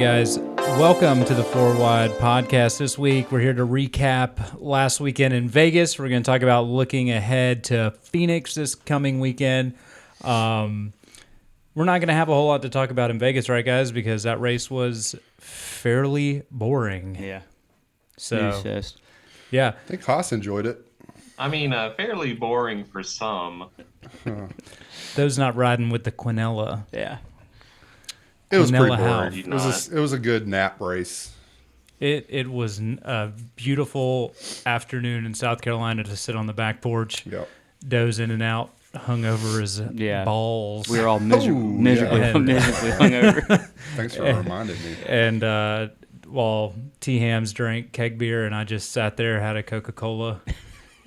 guys. Welcome to the 4WidePodcast. This week, we're here to recap last weekend in Vegas. We're going to talk about looking ahead to Phoenix this coming weekend. We're not going to have a whole lot to talk about in Vegas, right, guys? Because that race was fairly boring. Yeah. So, yeah. I think Haas enjoyed it. I mean, fairly boring for some. Those not riding with the Quinella. Yeah. It was pretty Quinella boring. House. It was a good nap race. It was a beautiful afternoon in South Carolina to sit on the back porch, Yep. doze in and out, hungover as balls. We were all miserably yeah. hungover. Thanks for reminding me. And while T-Hams drank keg beer, and I just sat there, had a Coca-Cola,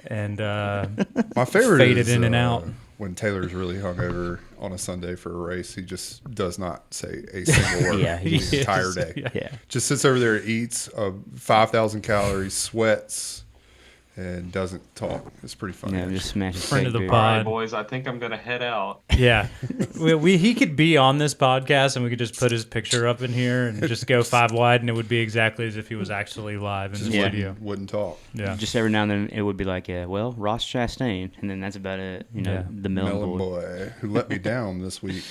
and My favorite faded is in and out. When Taylor's really hungover on a Sunday for a race. He just does not say a single word the entire day. Yeah. Just sits over there, eats 5,000 calories, sweats, and doesn't talk. It's pretty funny. Yeah, just smashing Friend of the beer. pod. All right, boys, I think I'm going to head out. Yeah, he could be on this podcast, and we could just put his picture up in here and just go 5 wide, and it would be exactly as if he was actually live in the studio. Wouldn't talk. Yeah, Just every now and then it would be like, Ross Chastain, and then that's about it. The melon boy who let me down this week.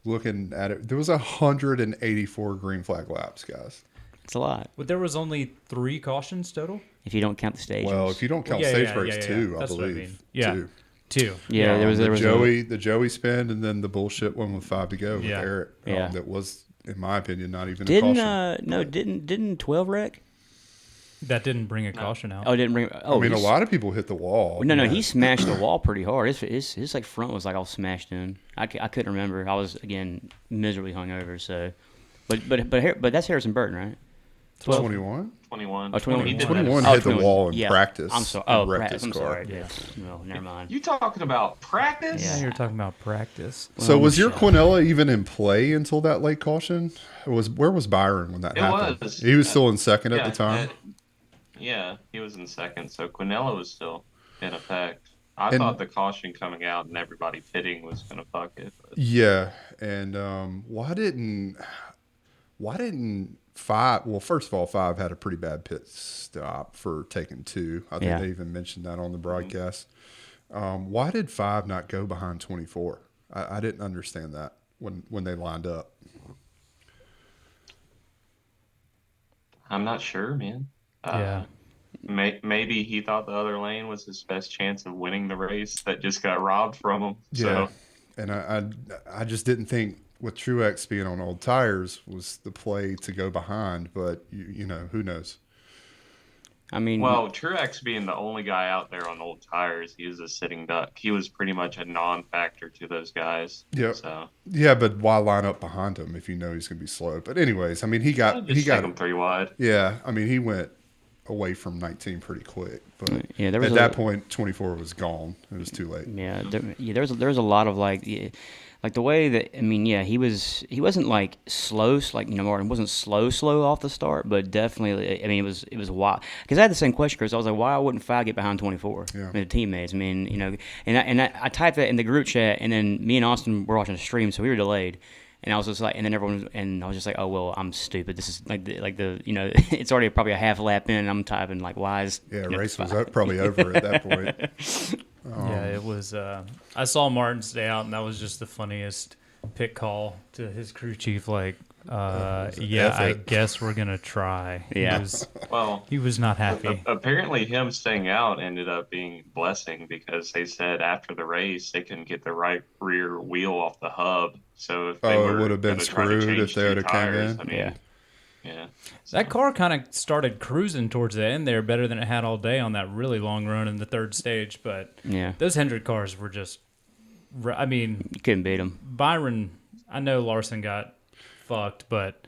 Looking at it, there was 184 green flag laps, guys. It's a lot. but there was only 3 cautions total. If you don't count the stages. Well, if you don't count stage breaks, 2, I That's what I believe. mean. Yeah. 2. Yeah, there was the Joey spin, and then the bullshit one with 5 to go with Eric. Yeah. That was, in my opinion, not even a caution. Didn't 12 wreck? That didn't bring a caution out. Oh, didn't bring. Oh, I mean, a lot of people hit the wall. No, he smashed the wall pretty hard. His like front was like all smashed in. I couldn't remember. I was again miserably hungover. So, but that's Harrison Burton, right? 21? 21. Oh, 21. He did 21 that. hit the wall in Yeah. practice. I'm sorry. and wrecked Practice. his I'm car. sorry. Yeah. No, never mind. You talking about practice? Yeah, you're talking about practice. So was your Quinella even in play until that late caution? Where was Byron when that happened? Was. He was still in second at the time. Yeah, he was in second. So Quinella was still in effect. I thought the caution coming out and everybody pitting was going to fuck it. But. Yeah, and why didn't 5? Well, first of all, 5 had a pretty bad pit stop for taking 2. I think they even mentioned that on the broadcast. Why did 5 not go behind 24? I didn't understand that when they lined up. I'm not sure, man. Yeah. Maybe he thought the other lane was his best chance of winning the race that just got robbed from him. Yeah, So. and I just didn't think with Truex being on old tires was the play to go behind, but you know, who knows? I mean, Well, Truex being the only guy out there on old tires, he was a sitting duck. He was pretty much a non-factor to those guys. Yep. So Yeah, but why line up behind him if you know he's going to be slow? But anyways, I mean, he got take him 3 wide. Yeah, I mean, he went away from 19 pretty quick, but there was at that point 24 was gone. It was too late. there was a lot of like the way that he wasn't like slow, like Martin wasn't slow off the start, but definitely it was wild. Because I had the same question, Chris. I was like, why wouldn't 5 get behind 24? Yeah. The teammates. And I typed that in the group chat, and then me and Austin were watching the stream, so we were delayed. And I was just like, and then I was just like, oh well, I'm stupid. This is like the it's already probably a half lap in, and I'm typing like, why is Race was probably over at that point. Yeah, it was. I saw Martin stay out, and that was just the funniest pit call to his crew chief. Like, I guess we're gonna try. Yeah. He was not happy. Apparently, him staying out ended up being a blessing because they said after the race they couldn't get the right rear wheel off the hub. So if they it would have been screwed if they would have come in. I mean, yeah. So. That car kind of started cruising towards the end there better than it had all day on that really long run in the third stage. But those Hendrick cars were just, I mean, you couldn't beat them. Byron, I know Larson got fucked, but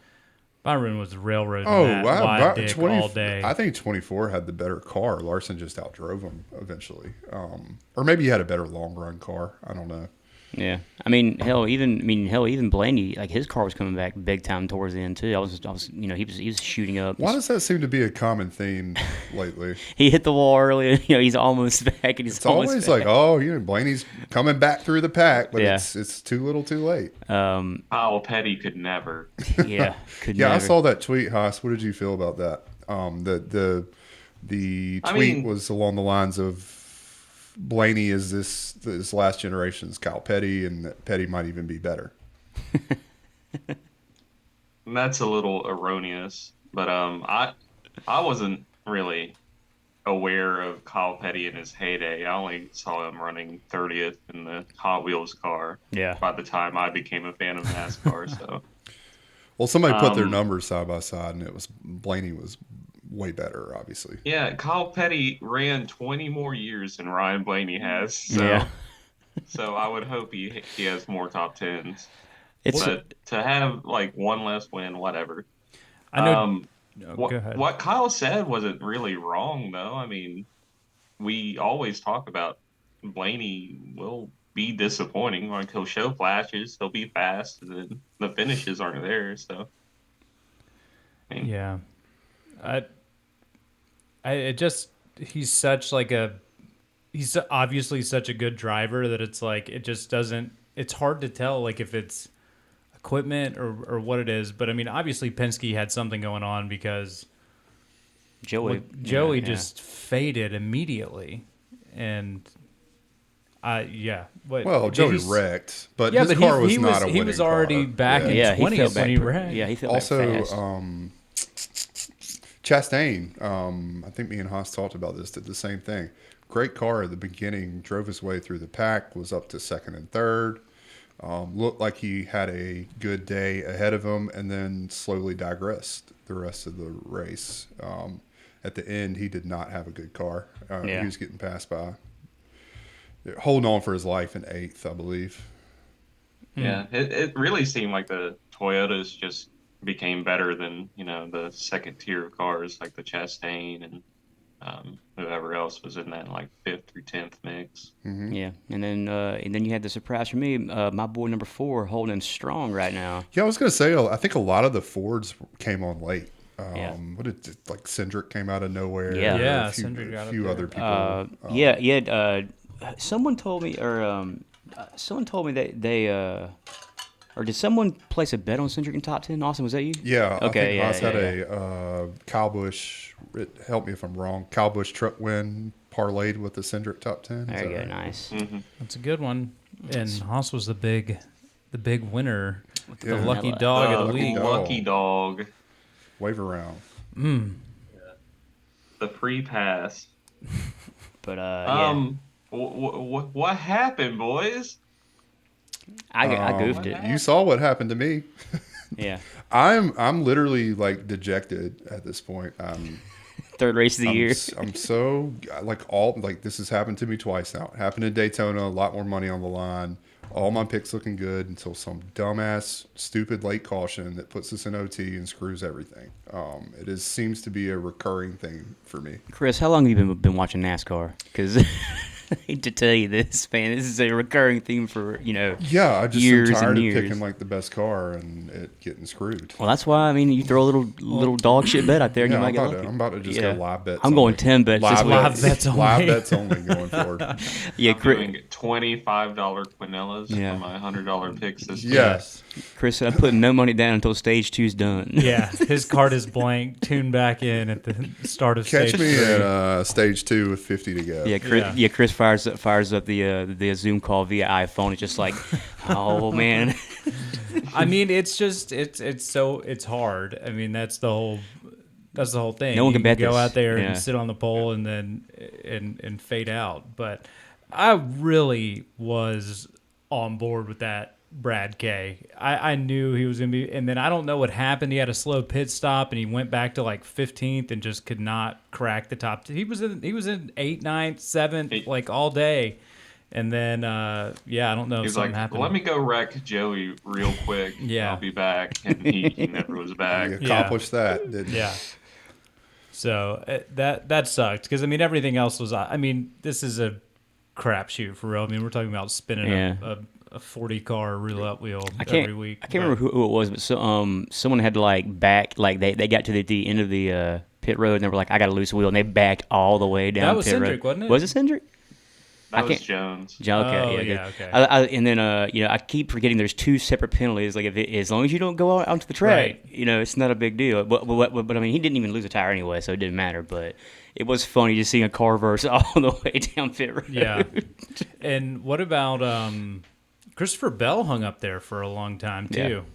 Byron was railroading that wide dick all day. I think 24 had the better car. Larson just outdrove him eventually. Or maybe he had a better long run car. I don't know. Yeah, I mean, even Blaney, like his car was coming back big time towards the end too. I was, he was shooting up. Why does that seem to be a common theme lately? He hit the wall early, he's almost back, and It's always like, Blaney's coming back through the pack, but Yeah. it's too little, too late. Kyle Petty could never. Yeah, could Yeah, never. I saw that tweet, Haas. What did you feel about that? The tweet was along the lines of Blaney is this last generation's Kyle Petty, and that Petty might even be better. That's a little erroneous, but I wasn't really aware of Kyle Petty in his heyday. I only saw him running 30th in the Hot Wheels car. Yeah. By the time I became a fan of NASCAR, so. Well, somebody put their numbers side by side, and it was Blaney was way better, obviously. Yeah, Kyle Petty ran 20 more years than Ryan Blaney has. So, Yeah. So I would hope he has more top tens. It's But to have like one less win, whatever. I know. Go ahead. What Kyle said wasn't really wrong, though. I mean, we always talk about Blaney will be disappointing. Like he'll show flashes, he'll be fast, and then the finishes aren't there. So, I mean, Yeah. He's such he's obviously such a good driver that it's like, it just doesn't, it's hard to tell like if it's equipment or what it is. But I mean, obviously Penske had something going on because Joey just faded immediately. And Well, Joey wrecked, but his but car was not a winning he was already car. back in Yeah, he 20th fell when back. he wrecked. Yeah, he fell Also, back fast. Chastain, I think me and Haas talked about this, did the same thing. Great car at the beginning, drove his way through the pack, was up to second and third. Looked like he had a good day ahead of him, and then slowly digressed the rest of the race. At the end, he did not have a good car. He was getting passed by. Holding on for his life in 8th, I believe. yeah, it really seemed like the Toyotas just became better than the second tier cars like the Chastain and whoever else was in that like 5th through 10th mix. Mm-hmm. Yeah, and then you had the surprise for me, my boy number 4 holding strong right now. Yeah, I was going to say, I think a lot of the Fords came on late. Yeah. What did like Hendrick came out of nowhere? Yeah. Yeah, a few, Hendrick got a up few there. other people. Someone told me, that they or did someone place a bet on Hendrick in top 10? Austin, was that you? Yeah, Okay, I think Haas had yeah. a Kyle Busch. Help me if I'm wrong. Kyle Busch truck win parlayed with the Hendrick top 10. There you go, right? nice. Mm-hmm. That's a good one. And Haas was the big winner, the Yeah. lucky dog of the lucky week. dog. Lucky dog. Wave around. The free pass. But What happened, boys? I goofed it. You saw what happened to me. Yeah, I'm literally like dejected at this point. third race of the year. I'm so this has happened to me twice now. It happened in Daytona, a lot more money on the line. All my picks looking good until some dumbass, stupid late caution that puts us in OT and screws everything. Seems to be a recurring thing for me. Chris, how long have you been watching NASCAR? Because I hate to tell you this, man. This is a recurring theme for Yeah, I just years am tired and of years. picking like the best car and it getting screwed. Well, that's why you throw a little dog shit bet out there, and Yeah, you might I'm get about, lucky. to, I'm about to just go live bets. I'm going only. 10 bets this week. Live bets only. Live bets only going forward. Yeah, I'm doing $25 Quinellas Yeah. for my $100 picks this week. Yes. Chris, I'm putting no money down until stage 2's done. Yeah, his card is blank. Tune back in at the start of Catch stage me 3. at stage 2 with 50 to go. Yeah, Chris fires up the Zoom call via iPhone. It's just like, oh man. I mean, it's just it's hard. I mean, that's the whole thing. No one You can bet go this. out there Yeah. and sit on the pole and then and fade out. But I really was on board with that Brad K. I knew he was going to be, and then I don't know what happened. He had a slow pit stop and he went back to like 15th and just could not crack the top. He was in 8th, 9th, 7th like all day. And then I don't know if He's something like, happened. let me go wreck Joey real quick. Yeah. I'll be back. And he never was back. He accomplished that, didn't he? Yeah. So that sucked because I mean everything else was. I mean this is a crapshoot for real. I mean we're talking about spinning Yeah. a 40 car roulette wheel every week. I can't remember who it was, but someone had to like back, like they got to the end of the pit road and they were like, I got a loose wheel, and they backed all the way down. That was pit Hendrick, road. wasn't it? Was it Hendrick? That was Jones. Okay, Oh, yeah, okay. And then I keep forgetting there's 2 separate penalties. Like as long as you don't go out onto the track, Right. it's not a big deal. But I mean, he didn't even lose a tire anyway, so it didn't matter. But it was funny just seeing a car verse all the way down pit road. Yeah. And what about Christopher Bell hung up there for a long time too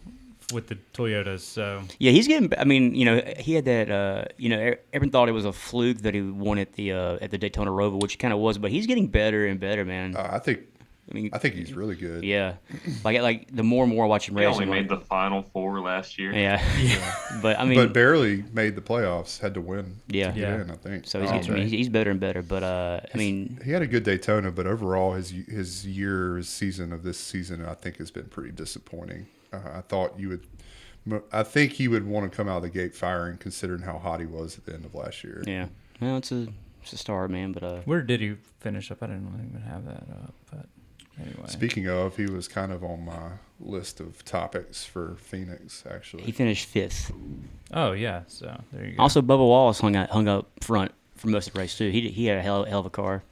with the Toyotas. So yeah, he's getting. I mean, he had that. Everyone thought it was a fluke that he won at the Daytona Roval, which kind of was. But he's getting better and better, man. I think he's really good. Yeah, like the more and more I watch him He race, only made the Final Four last year. Yeah. But I mean, but barely made the playoffs. Had to win. Yeah. to get in, I think. So he's better and better. But I mean, he had a good Daytona, but overall his season of this season, I think, has been pretty disappointing. I think he would want to come out of the gate firing, considering how hot he was at the end of last year. Yeah. Well, it's a start, man. But where did he finish up? I didn't even have that up. But anyway, speaking of, he was kind of on my list of topics for Phoenix. Actually, he finished 5th. Oh yeah, so there you go. Also, Bubba Wallace hung up front for most of the race too. He had a hell of a car,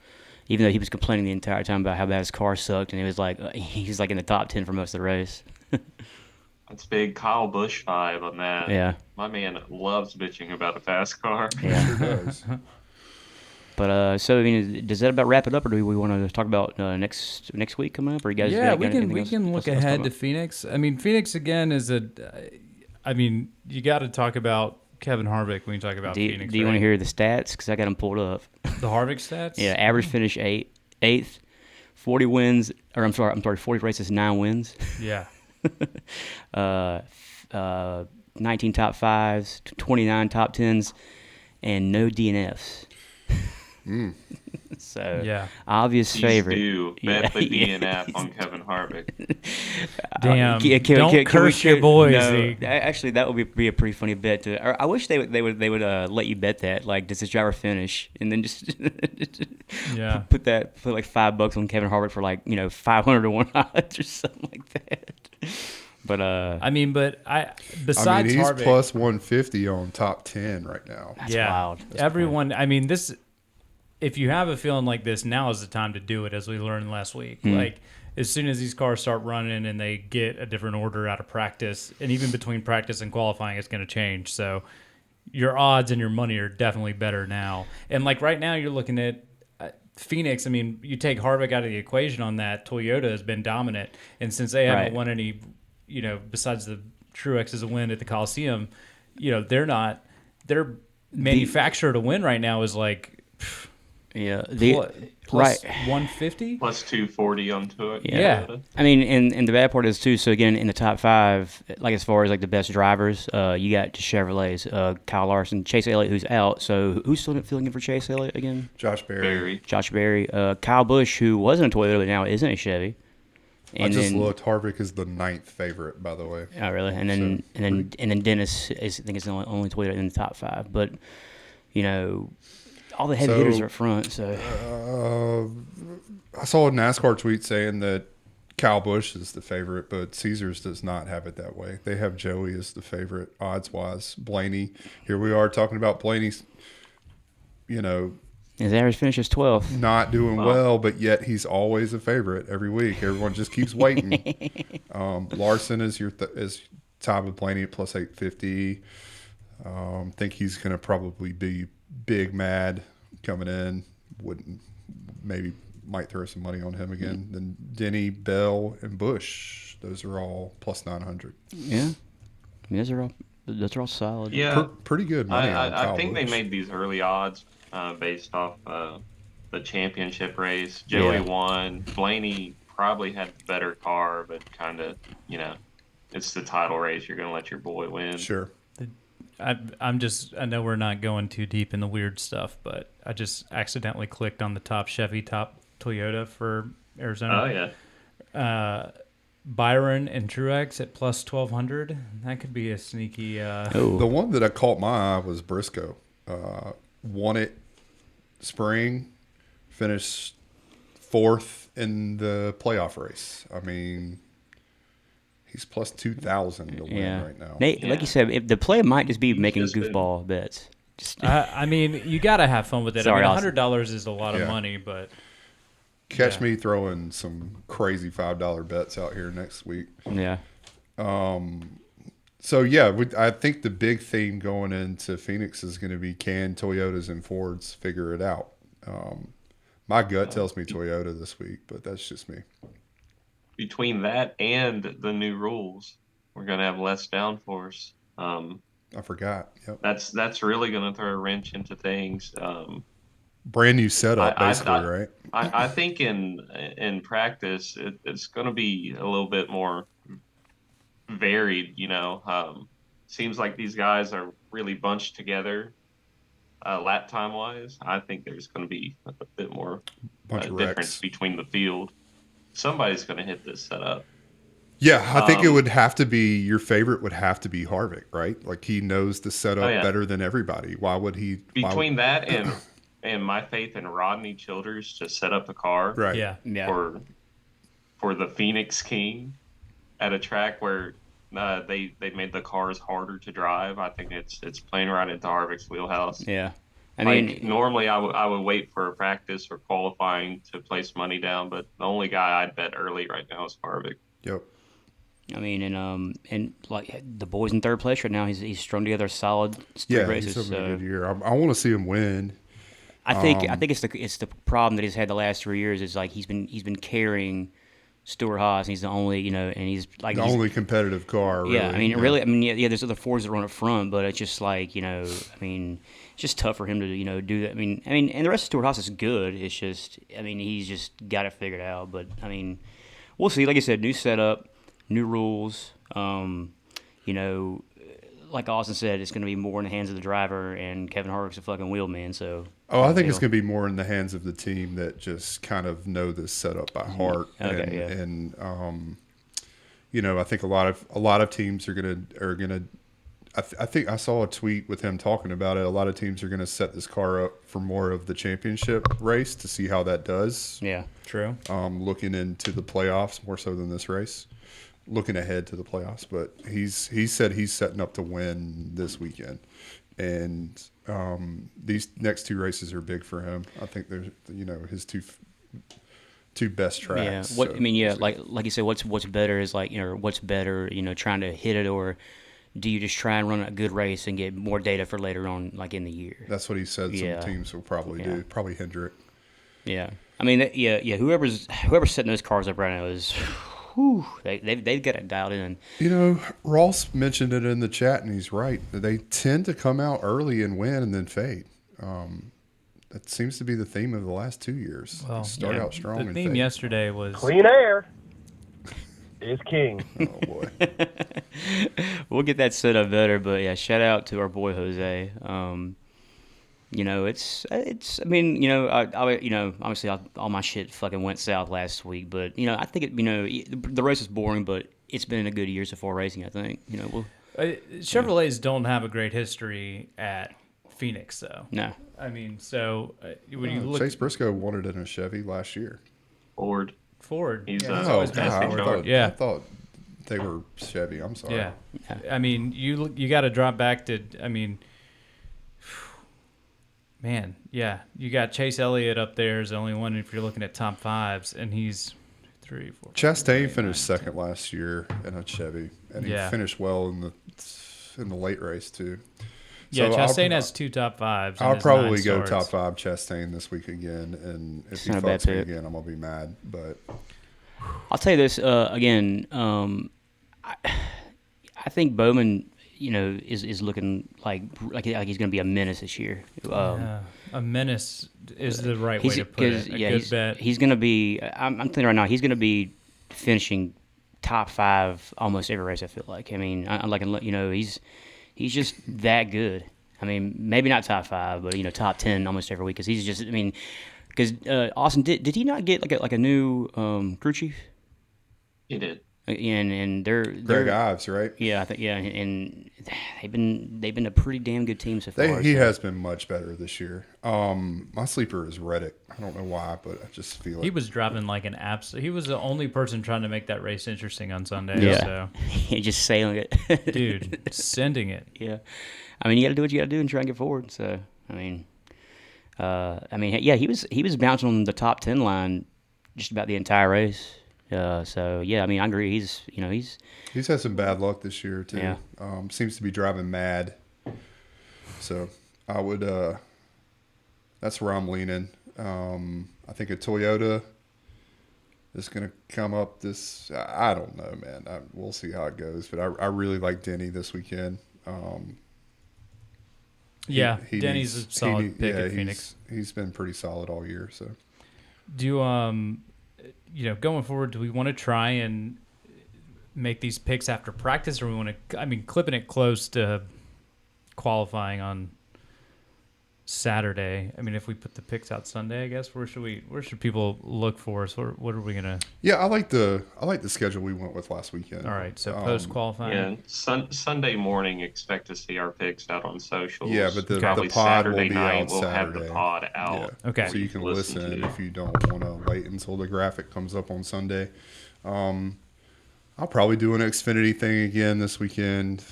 even though he was complaining the entire time about how bad his car sucked, and he was like in the top 10 for most of the race. That's big Kyle Busch vibe on that. Yeah. My man loves bitching about a fast car. Yeah. sure does. But so I mean, does that about wrap it up, or do we want to talk about next week coming up? Or you guys? Yeah, got we anything can else look to talk ahead about? to Phoenix. I mean, Phoenix again is I mean, you got to talk about Kevin Harvick when you talk about Phoenix. Do you want to hear the stats? Because I got them pulled up. the Harvick stats? Yeah, average finish 8th, 40 wins, or I'm sorry, 40 races, 9 wins. Yeah. 19 top 5s, 29 top 10s, and no DNFs. So Yeah. obvious He's favorite. due. Bet the DNF on Kevin Harvick. Damn. Can we Curse your boys. No, Zeke. actually, that would be a pretty funny bet. I wish they would let you bet that. Like, does this driver finish? And then just Yeah. put like $5 on Kevin Harvick for 500 to 1 odds or something like that. But besides he's Harvick, plus 150 on top 10 right now. That's wild. Everyone, I mean, if you have a feeling like this, now is the time to do it, as we learned last week. Like, as soon as these cars start running and they get a different order out of practice, and even between practice and qualifying, it's going to change. So your odds and your money are definitely better now. And like right now, you're looking at Phoenix. I mean, you take Harvick out of the equation on that, Toyota has been dominant. And since they haven't won any, besides the Truex's win at the Coliseum, their manufacturer to win right now is like, Yeah, plus 150, Plus 240 onto it. Yeah. I mean, and the bad part is too. So again, in the top 5, like as far as like the best drivers, you got the Chevrolets, Kyle Larson, Chase Elliott, who's out. So who's still filling in for Chase Elliott again? Josh Berry. Josh Berry, Kyle Busch, who wasn't a Toyota but now isn't a Chevy. I just looked. Harvick is the 9th favorite, by the way. Oh, really? And then Dennis is, I think, is the only Toyota in the top 5. But all the heavy hitters are up front. So I saw a NASCAR tweet saying that Kyle Busch is the favorite, but Caesars does not have it that way. They have Joey as the favorite odds-wise. Blaney, here we are talking about Blaney's, his average finish is 12th. not doing well, but yet he's always a favorite every week. Everyone just keeps waiting. Larson is is tied with Blaney at plus 850. Think he's going to probably be big mad coming in. Might throw some money on him again. Then Denny, Bell, and Busch. Those are all plus 900. Yeah, I mean, those are all solid. Yeah. Pretty good money. on I Kyle think Busch. they made these early odds based off the championship race. Joey won. Blaney probably had the better car, but kind of, it's the title race. You're going to let your boy win. Sure. I know we're not going too deep in the weird stuff, but I just accidentally clicked on the top Chevy, top Toyota for Arizona. Oh, yeah. Byron and Truex at plus 1,200. That could be a sneaky. The one that I caught my eye was Briscoe. Won it spring, finished fourth in the playoff race. I mean, he's plus 2,000 to win right now. Nate, like you said, if the play might just be making just been- goofball bets. Just, I mean, you got to have fun with it. Sorry, I mean, Austin. $100 is a lot of Yeah. money, but Catch me throwing some crazy $5 bets out here next week. yeah. So, yeah, I think the big theme going into Phoenix is going to be, can Toyotas and Fords figure it out? My gut tells me Toyota this week, but that's just me. Between that and the new rules, we're going to have less downforce. I forgot. Yep. That's really going to throw a wrench into things. Brand new setup, basically, right? I think in practice, it's going to be a little bit more varied. Seems like these guys are really bunched together lap time wise. I think there's going to be a bit more Bunch of difference wrecks. between the field. Somebody's going to hit this setup. Yeah, I think it would have to be, your favorite would have to be Harvick, right? Like, he knows the setup better than everybody. Why would he? Between that and my faith in Rodney Childers to set up the car Right. yeah. for the Phoenix King at a track where they made the cars harder to drive. I think it's playing right into Harvick's wheelhouse. Yeah. I Like, mean, normally I would wait for a practice or qualifying to place money down, but the only guy I'd bet early right now is Harvick. Yep. I mean, and like the boys in third place right now, he's strung together a solid three races. He's having a So good year. I want to see him win. I think it's the problem that he's had the last 3 years is like he's been carrying Stuart Haas, and he's the only and he's like The only competitive car. Really. yeah. I mean, really, there's other Fords that run up front, but it's just like it's just tough for him to do that. I mean, and the rest of Stuart Haas is good. It's just he's just got it figured out. But we'll see. Like I said, new setup, new rules. Like Austin said, it's going to be more in the hands of the driver, and Kevin Harvick's a fucking wheelman. So I think it's going to be more in the hands of the team that just kind of know this setup by heart. Okay, and I think a lot of teams are gonna. I think I saw a tweet with him talking about it. A lot of teams are going to set this car up for more of the championship race to see how that does. yeah. True. Looking into the playoffs more so than this race. Looking ahead to the playoffs, but he said he's setting up to win this weekend, and these next two races are big for him. I think there's his two best tracks. Yeah. Like you said, what's better is what's better, trying to hit it, or do you just try and run a good race and get more data for later on, like in the year? That's what he said. Some teams will probably do. Probably Hendrick. Yeah. I mean, whoever's setting those cars up right now is. Whew, they've got it dialed in. Ross mentioned it in the chat, and he's right. They tend to come out early and win and then fade. That seems to be the theme of the last 2 years. Well, Start out strong The and theme fade. yesterday was Clean air is king. Oh, boy. We'll get that set up better, but yeah, shout out to our boy Jose. Obviously all my shit fucking went south last week, but I think the race is boring, but it's been a good year so far racing. I think Chevrolets don't have a great history at Phoenix, though. No, I mean, so when you look Chase Briscoe won it in a Chevy last year. Ford. He's Yeah. always Oh, been God, Ford. I thought they were Chevy. I'm sorry. Yeah. I mean, you got to drop back to. I mean, man, yeah, you got Chase Elliott up there as the only one if you're looking at top fives, and he's 3, 4. Chastain finished second last year in a Chevy, and he Yeah. finished well in the late race too. Yeah, So Chastain has 2 top fives. and I'll his probably 9 go starts. top 5 Chastain this week again, and if he not a bad fucks me pick. again, I'm gonna be mad. But I'll tell you this again. I think Bowman, is looking like he's going to be a menace this year. Yeah, a menace is the right way to put it. A good bet. He's going to be. I'm thinking right now he's going to be finishing top 5 almost every race. I feel like. I mean, he's just that good. I mean, maybe not top 5, but top 10 almost every week. Because he's just. I mean, because Austin did he not get like a new crew chief? He did. and they're Greg Ives, right? Yeah, I think and they've been a pretty damn good team so far. He has been much better this year. My sleeper is Reddick. I don't know why, but I just feel He it. was driving like an absolute. He was the only person trying to make that race interesting on Sunday. Yeah. So, He just sailing it, dude, sending it. Yeah, I mean, you got to do what you got to do and try and get forward. So, I mean, yeah, he was bouncing on the top 10 line just about the entire race. So yeah, I mean, I agree. He's He's had some bad luck this year too. Yeah. Seems to be driving mad. So I would. That's where I'm leaning. I think a Toyota is going to come up this. I don't know, man. We'll see how it goes. But I really like Denny this weekend. Yeah, Denny's a solid pick at Phoenix. He's been pretty solid all year. So Do going forward, do we want to try and make these picks after practice, or we want to? I mean, clipping it close to qualifying on Saturday. I mean, if we put the picks out Sunday, I guess where should people look for us? What are we gonna? yeah, I like the schedule we went with last weekend. All right, so post qualifying. Yeah, Sunday morning, expect to see our picks out on socials. Yeah, but the Probably pod will Saturday be night out we'll have Saturday. the pod out. Yeah. Okay. So you can listen to. if you don't want to wait until the graphic comes up on Sunday. I'll probably do an Xfinity thing again this weekend.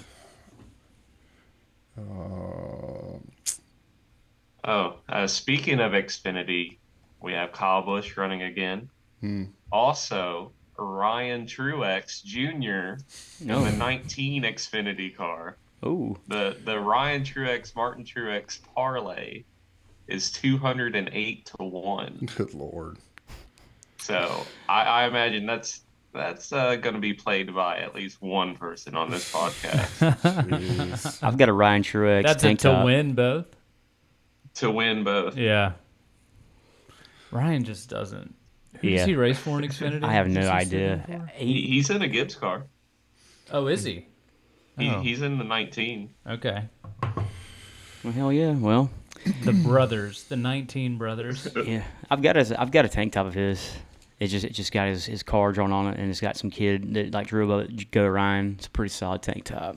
Speaking of Xfinity, we have Kyle Busch running again. Also, Ryan Truex Jr. in the 19 Xfinity car. Ooh. The Ryan Truex Martin Truex parlay is 208 to 1. Good Lord. So I imagine that's going to be played by at least one person on this podcast. Jeez. I've got a Ryan Truex That's tank it to top. win both. To win both. Yeah. Ryan just doesn't. Who does he race for in Xfinity? I have no Who's he idea. sitting for? He's in a Gibbs car. Oh, is he? He's in the 19. Okay. Well, hell yeah. Well, The brothers, the 19 brothers. yeah. I've got a tank top of his. It just got his car drawn on it, and it's got some kid that like drew above it, Go Ryan. It's a pretty solid tank top.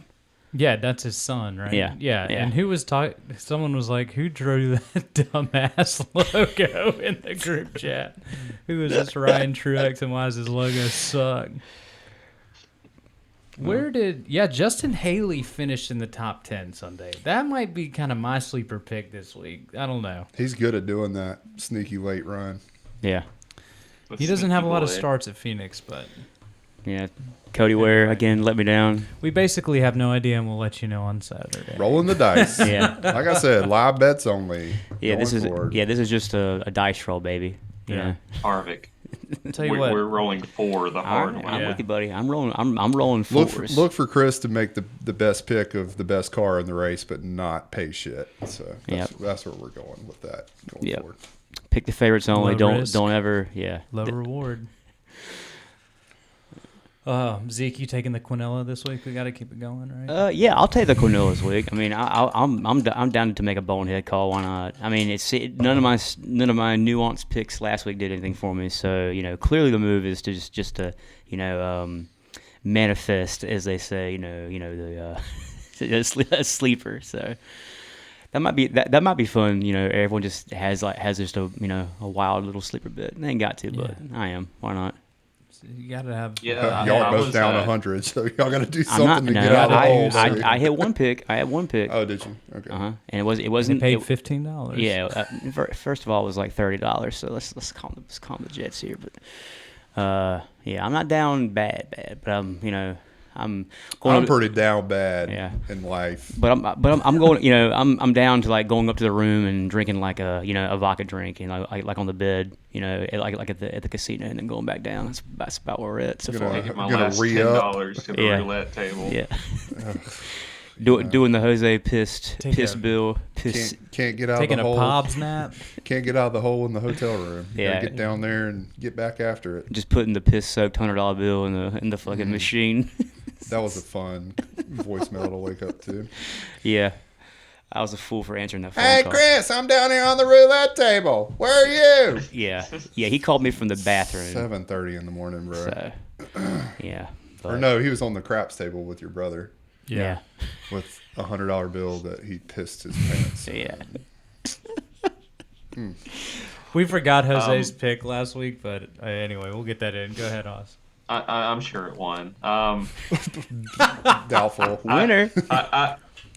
Yeah, that's his son, right? Yeah. Yeah. And who was talking? Someone was like, who drew that dumbass logo in the group chat? Who is this Ryan Truex, and why does his logo suck? Justin Haley finished in the top 10 Sunday. That might be kind of my sleeper pick this week. I don't know. He's good at doing that sneaky late run. Yeah. He doesn't have a lot of starts at Phoenix, but Yeah. Cody Ware, again, let me down. we basically have no idea, and we'll let you know on Saturday. Rolling the dice. Yeah. Like I said, live bets only. Yeah, going this is forward. this is just a dice roll, baby. Yeah. Harvick. Tell you what. We're rolling 4 the All hard right, one. I'm Yeah. with you, buddy. I'm rolling. I'm rolling Look fours. for Chris to make the best pick of the best car in the race, but not pay shit. So that's where we're going with that going Yep. forward. Pick the favorites only. Low Don't risk. ever. Yeah. Low reward. Zeke, you taking the Quinella this week? We got to keep it going, right? Yeah, I'll take the Cornell this week. I mean, I'm down to make a bonehead call. Why not? I mean, none of my nuanced picks last week did anything for me. So clearly the move is to just to manifest, as they say. A sleeper. So that might be fun. Everyone just has just a wild little sleeper bit. They ain't got to, but I am. Why not? You got to have. Yeah, Y'all I are both was, down 100, so y'all got to do I'm not. something to No, get out of the hole. I hit one pick. I had one pick. Oh, did you? Okay. And it They wasn't paid it- $15. Yeah. First of all, it was like $30. So let's calm the jets here. But I'm not down bad. But I'm going. I'm pretty down bad Yeah. in life. But I'm going. I'm down to like going up to the room and drinking like a vodka drink, like on the bed, like at the casino, and then going back down. That's about where we're at so far. Taking my I'm gonna last re-up. $10 to the Yeah. roulette table. Yeah. Doing the Jose piss a- bill. Can't get out Taking of a the hole. Pobs nap. Can't get out of the hole in the hotel room. You Yeah. gotta get down there and get back after it. Just putting the piss-soaked $100 bill in the fucking machine. That was a fun voicemail to wake up to. Yeah. I was a fool for answering that phone Hey, call. Chris, I'm down here on the roulette table. Where are you? Yeah. Yeah, he called me from the bathroom. 7:30 in the morning, bro. So, yeah. Or no, he was on the craps table with your brother Yeah. with a $100 bill that he pissed his pants. Yeah. We forgot Jose's pick last week, but anyway, we'll get that in. Go ahead, Oz. I'm sure it won. Doubtful. Winner.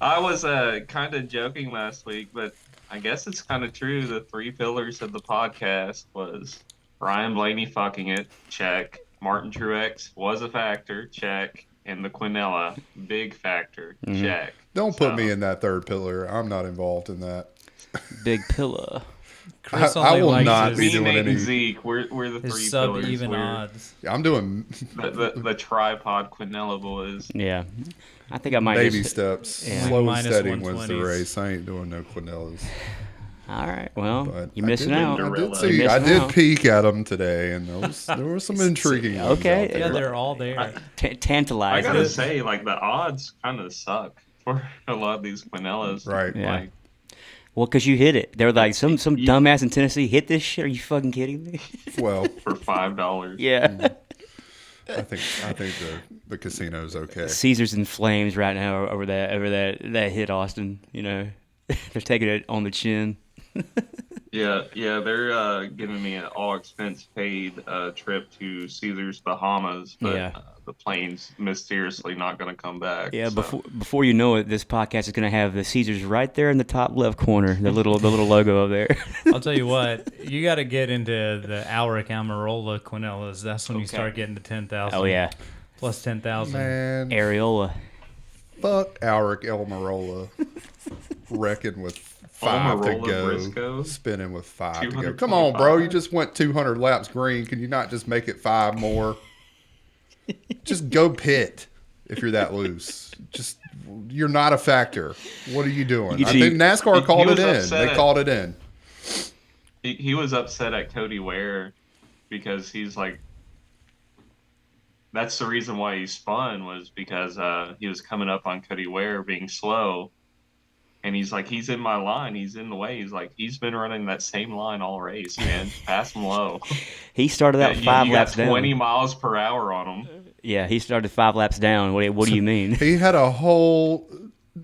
I was kind of joking last week, but I guess it's kind of true. The three pillars of the podcast was Ryan Blaney fucking it, check. Martin Truex was a factor, check. And the Quinella, big factor, check. Don't put me in that third pillar. I'm not involved in that. Big pillar. Chris I only will likes not his, be Me, doing Nate, any. and Zeke, we're the three his pillars. sub-even We're odds. I'm doing the tripod Quinella boys. Yeah. I think I might baby just... steps. Yeah. Slow and Minus steady wins the 120s. race. I ain't doing no Quinellas. All right. Well, But you're missing I out. did You're see. I missing did out. peek at them today, and there was some intriguing ones Okay. out Yeah, there. they're all there. I Tantalizing. gotta say, like the odds kind of suck for a lot of these Quinellas. Right. Yeah. Like, Well, because you hit it. They were like, some dumbass in Tennessee hit this shit. Are you fucking kidding me? Well, for $5. Yeah. I think the casino's okay. Caesar's in flames right now over that hit, Austin. You know, they're taking it on the chin. Yeah, they're giving me an all expense paid trip to Caesar's Bahamas, but Yeah. The plane's mysteriously not going to come back. Yeah, so. before you know it, this podcast is going to have the Caesars right there in the top left corner, the little logo up there. I'll tell you what, you got to get into the Alric Amarola Quinellas. That's when you Okay. start getting to 10,000. Oh yeah, Plus 10,000. Man, Areola. fuck Alric Elmarola. Wrecking with 5 to Almirola go. Briscoe? Spinning with 5 to go. Come on, bro. You just went 200 laps green. Can you not just make it 5 more? Just go pit if you're that loose. Just you're not a factor. What are you doing? I think NASCAR called it was in. upset. They called it in. He was upset at Cody Ware because he's like, that's the reason why he spun was because he was coming up on Cody Ware being slow. And he's like, he's in my line. He's in the way. He's like, he's been running that same line all race, man. Pass him low. He started out You 5 got laps 20 down. miles per hour on him. Yeah, he started 5 laps down. What do you mean? He had a whole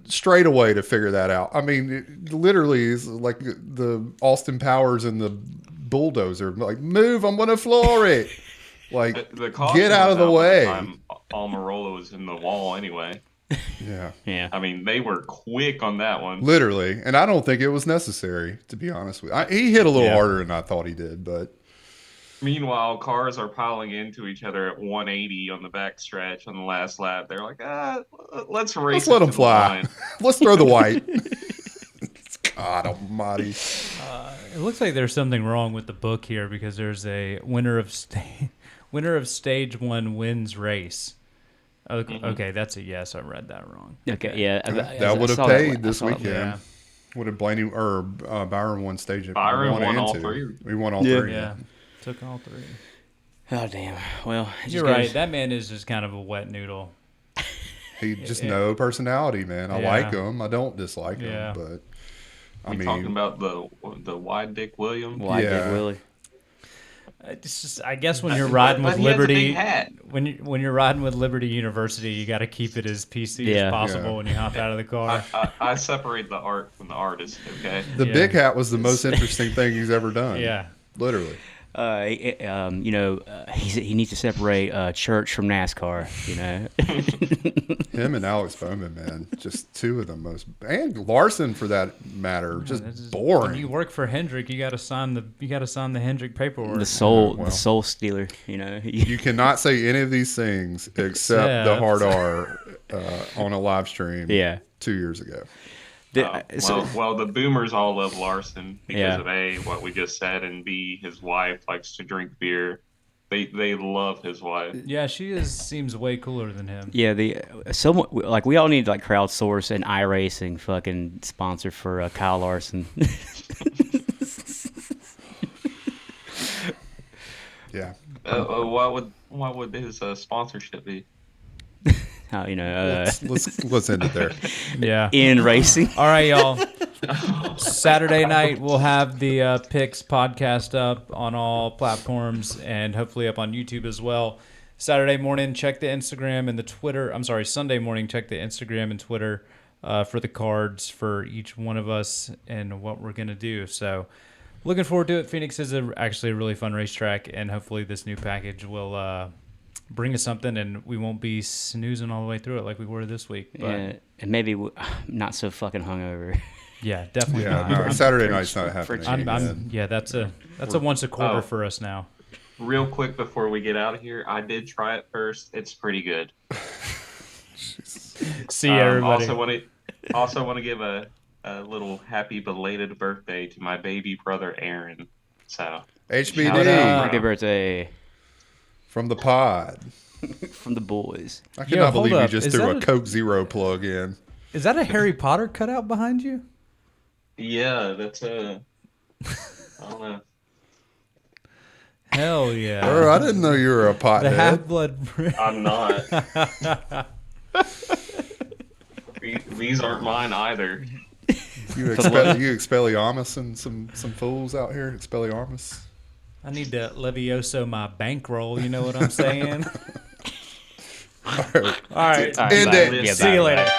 straightaway to figure that out. I mean, it literally is like the Austin Powers and the bulldozer. Like, move, I'm going to floor it. Like, The caution get out was of the by way. time Almirola was in the wall anyway. Yeah. Yeah. I mean, they were quick on that one. Literally. And I don't think it was necessary, to be honest with you. He hit a little Yeah. harder than I thought he did, but Meanwhile, cars are piling into each other at 180 on the back stretch on the last lap. They're like, let's race. let's let it him to the fly. line. Let's throw the white. God almighty. It looks like there's something wrong with the book here because there's a winner of stage 1 wins race. Okay, that's a yes. I read that wrong. Okay, yeah. That would have paid this weekend. Yeah. Would have Blaney or Byron won stage? Byron one won and all two. 3. We won all Yeah. 3. Yeah. Took all 3. Oh damn. Well, it You're just right. goes- That man is just kind of a wet noodle. He just no personality, man. I Yeah. like him. I don't dislike Yeah. him, but I We talking mean, about the wide dick William. Why Yeah. did Willie? It's just, I guess when you're riding But with he has a Liberty, big hat. when you're riding with Liberty University, you got to keep it as PC Yeah. as possible Yeah. when you hop out of the car. I separate the art from the artist. Okay. the Yeah. big hat was the most interesting thing he's ever done. Yeah. Literally. He needs to separate church from NASCAR. You know. Him and Alex Bowman, man, just two of the most, and Larson for that matter, just This is- boring. When you work for Hendrick, you got to sign the Hendrick paperwork. The soul, well. the soul stealer. You know. You cannot say any of these things except the hard R on a live stream. Yeah. 2 years ago. Well, the boomers all love Larson because Yeah. of A, what we just said, and B, his wife likes to drink beer. They love his wife. Yeah, seems way cooler than him. Yeah, we all need like crowdsource and iRacing fucking sponsor for Kyle Larson. Yeah. Why would his sponsorship be? Let's end it there. Yeah. In racing. All right, y'all. Saturday night, we'll have the Picks podcast up on all platforms and hopefully up on YouTube as well. Saturday morning, check the Instagram and the Twitter. I'm sorry, Sunday morning, check the Instagram and Twitter for the cards for each one of us and what we're going to do. So looking forward to it. Phoenix is actually a really fun racetrack, and hopefully this new package will bring us something, and we won't be snoozing all the way through it like we were this week. But Yeah, and maybe not so fucking hungover. yeah, definitely Yeah, not. no, Saturday night's not happening. That's a once a quarter for us now. Real quick before we get out of here, I did try it first. It's pretty good. See everybody. Also want to give a little happy belated birthday to my baby brother Aaron. So HBD. shout out. Happy birthday From the pod. from the boys. I cannot hold believe you up. just Is threw that a Coke Zero plug in. Is that a Harry Potter cutout behind you? Yeah, that's I don't know. Hell yeah. Bro, I didn't know you were a The pothead. half-blood. I'm not. These aren't mine either. You Expelliarmus and some fools out here. Expelliarmus. I need to Levioso my bankroll. You know what I'm saying? All right. All right. All right, End bye. it. Yeah, See bye, you bye. later.